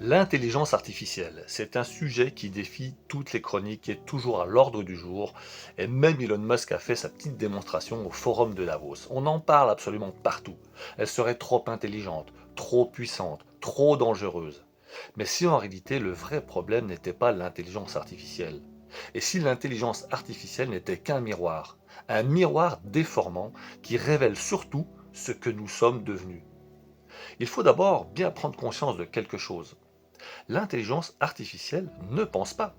L'intelligence artificielle, c'est un sujet qui défie toutes les chroniques, qui est toujours à l'ordre du jour, et même Elon Musk a fait sa petite démonstration au forum de Davos. On en parle absolument partout. Elle serait trop intelligente, trop puissante, trop dangereuse. Mais si en réalité le vrai problème n'était pas l'intelligence artificielle, et si l'intelligence artificielle n'était qu'un miroir, un miroir déformant qui révèle surtout ce que nous sommes devenus. Il faut d'abord bien prendre conscience de quelque chose. L'intelligence artificielle ne pense pas.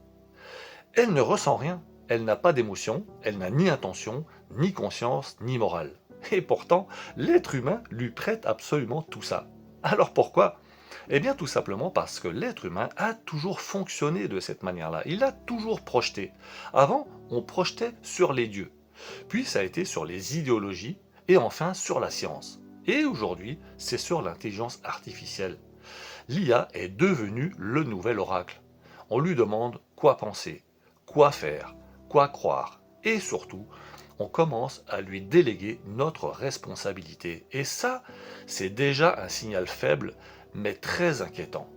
Elle ne ressent rien. Elle n'a pas d'émotion, elle n'a ni intention, ni conscience, ni morale. Et pourtant, l'être humain lui prête absolument tout ça. Alors pourquoi? Eh bien tout simplement parce que l'être humain a toujours fonctionné de cette manière-là. Il a toujours projeté. Avant, on projetait sur les dieux. Puis ça a été sur les idéologies et enfin sur la science. Et aujourd'hui, c'est sur l'intelligence artificielle. L'IA est devenue le nouvel oracle. On lui demande quoi penser, quoi faire, quoi croire, et surtout, on commence à lui déléguer notre responsabilité. Et ça, c'est déjà un signal faible, mais très inquiétant.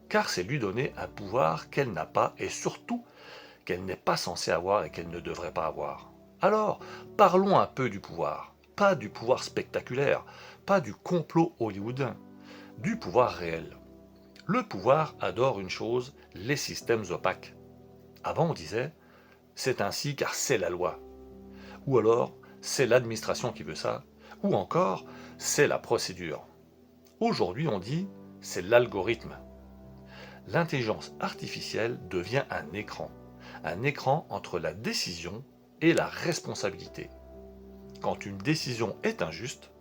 Car c'est lui donner un pouvoir qu'elle n'a pas et surtout qu'elle n'est pas censée avoir et qu'elle ne devrait pas avoir. Alors, parlons un peu du pouvoir. Pas du pouvoir spectaculaire, pas du complot hollywoodien, du pouvoir réel. Le pouvoir adore une chose, les systèmes opaques. Avant on disait, c'est ainsi car c'est la loi. Ou alors, c'est l'administration qui veut ça. Ou encore, c'est la procédure. Aujourd'hui on dit, c'est l'algorithme. L'intelligence artificielle devient un écran. Un écran entre la décision et la responsabilité. Quand une décision est injuste,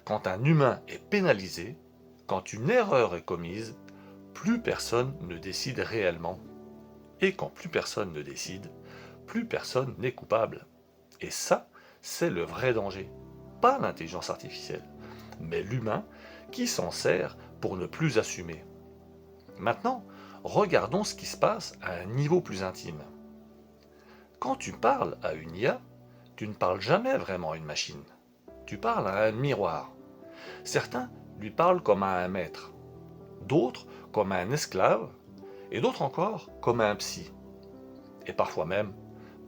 quand un humain est pénalisé, quand une erreur est commise, plus personne ne décide réellement. Et quand plus personne ne décide, plus personne n'est coupable. Et ça, c'est le vrai danger. Pas l'intelligence artificielle, mais l'humain qui s'en sert pour ne plus assumer. Maintenant, regardons ce qui se passe à un niveau plus intime. Quand tu parles à une IA, tu ne parles jamais vraiment à une machine. Tu parles à un miroir. Certains lui parlent comme à un maître, d'autres comme à un esclave, et d'autres encore comme à un psy, et parfois même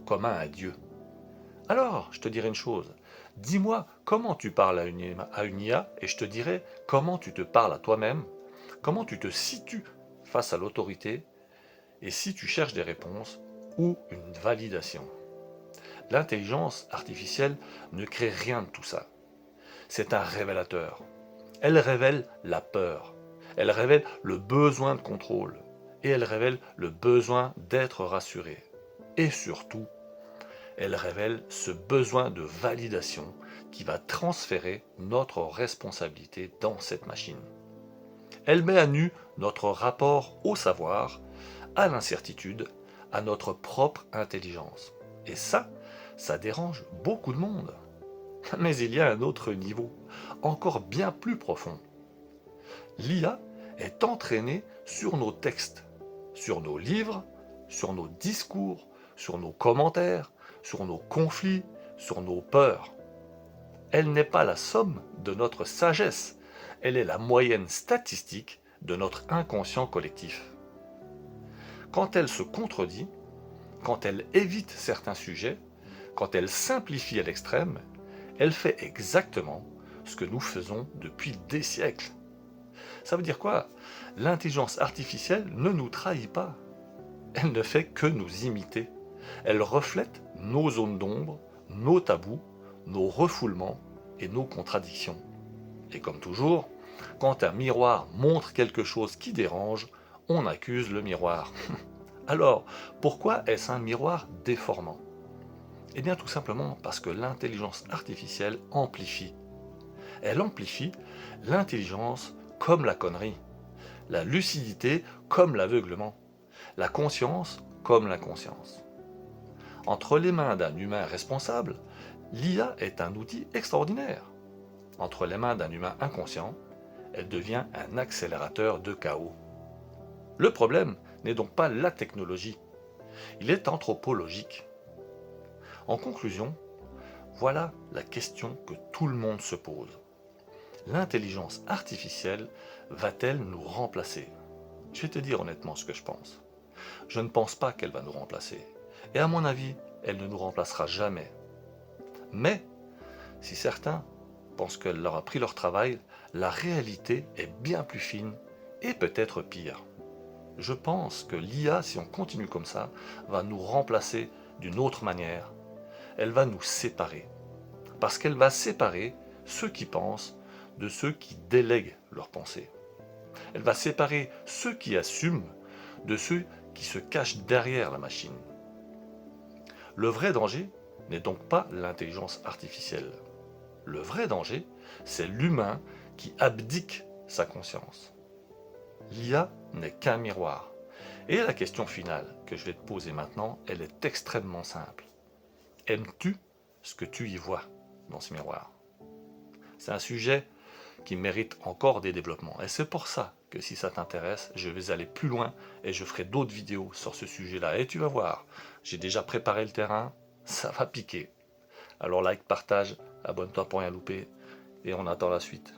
comme à un dieu. Alors, je te dirai une chose, dis-moi comment tu parles à une IA et je te dirai comment tu te parles à toi-même, comment tu te situes face à l'autorité et si tu cherches des réponses ou une validation. L'intelligence artificielle ne crée rien de tout ça. C'est un révélateur. Elle révèle la peur. Elle révèle le besoin de contrôle. Et elle révèle le besoin d'être rassuré. Et surtout, elle révèle ce besoin de validation qui va transférer notre responsabilité dans cette machine. Elle met à nu notre rapport au savoir, à l'incertitude, à notre propre intelligence. Et ça dérange beaucoup de monde. Mais il y a un autre niveau, encore bien plus profond. L'IA est entraînée sur nos textes, sur nos livres, sur nos discours, sur nos commentaires, sur nos conflits, sur nos peurs. Elle n'est pas la somme de notre sagesse, elle est la moyenne statistique de notre inconscient collectif. Quand elle se contredit, quand elle évite certains sujets, quand elle simplifie à l'extrême, elle fait exactement ce que nous faisons depuis des siècles. Ça veut dire quoi? L'intelligence artificielle ne nous trahit pas. Elle ne fait que nous imiter. Elle reflète nos zones d'ombre, nos tabous, nos refoulements et nos contradictions. Et comme toujours, quand un miroir montre quelque chose qui dérange, on accuse le miroir. Alors, pourquoi est-ce un miroir déformant? Eh bien tout simplement parce que l'intelligence artificielle amplifie. Elle amplifie l'intelligence comme la connerie, la lucidité comme l'aveuglement, la conscience comme l'inconscience. Entre les mains d'un humain responsable, l'IA est un outil extraordinaire. Entre les mains d'un humain inconscient, elle devient un accélérateur de chaos. Le problème n'est donc pas la technologie, il est anthropologique. En conclusion, voilà la question que tout le monde se pose. L'intelligence artificielle va-t-elle nous remplacer? Je vais te dire honnêtement ce que je pense. Je ne pense pas qu'elle va nous remplacer. Et à mon avis, elle ne nous remplacera jamais. Mais, si certains pensent qu'elle leur a pris leur travail, la réalité est bien plus fine et peut-être pire. Je pense que l'IA, si on continue comme ça, va nous remplacer d'une autre manière. Elle va nous séparer. Parce qu'elle va séparer ceux qui pensent de ceux qui délèguent leurs pensées. Elle va séparer ceux qui assument de ceux qui se cachent derrière la machine. Le vrai danger n'est donc pas l'intelligence artificielle. Le vrai danger, c'est l'humain qui abdique sa conscience. L'IA n'est qu'un miroir. Et la question finale que je vais te poser maintenant, elle est extrêmement simple. Aimes-tu ce que tu y vois dans ce miroir? C'est un sujet qui mérite encore des développements. Et c'est pour ça que si ça t'intéresse, je vais aller plus loin et je ferai d'autres vidéos sur ce sujet-là. Et tu vas voir, j'ai déjà préparé le terrain, ça va piquer. Alors like, partage, abonne-toi pour rien louper et on attend la suite.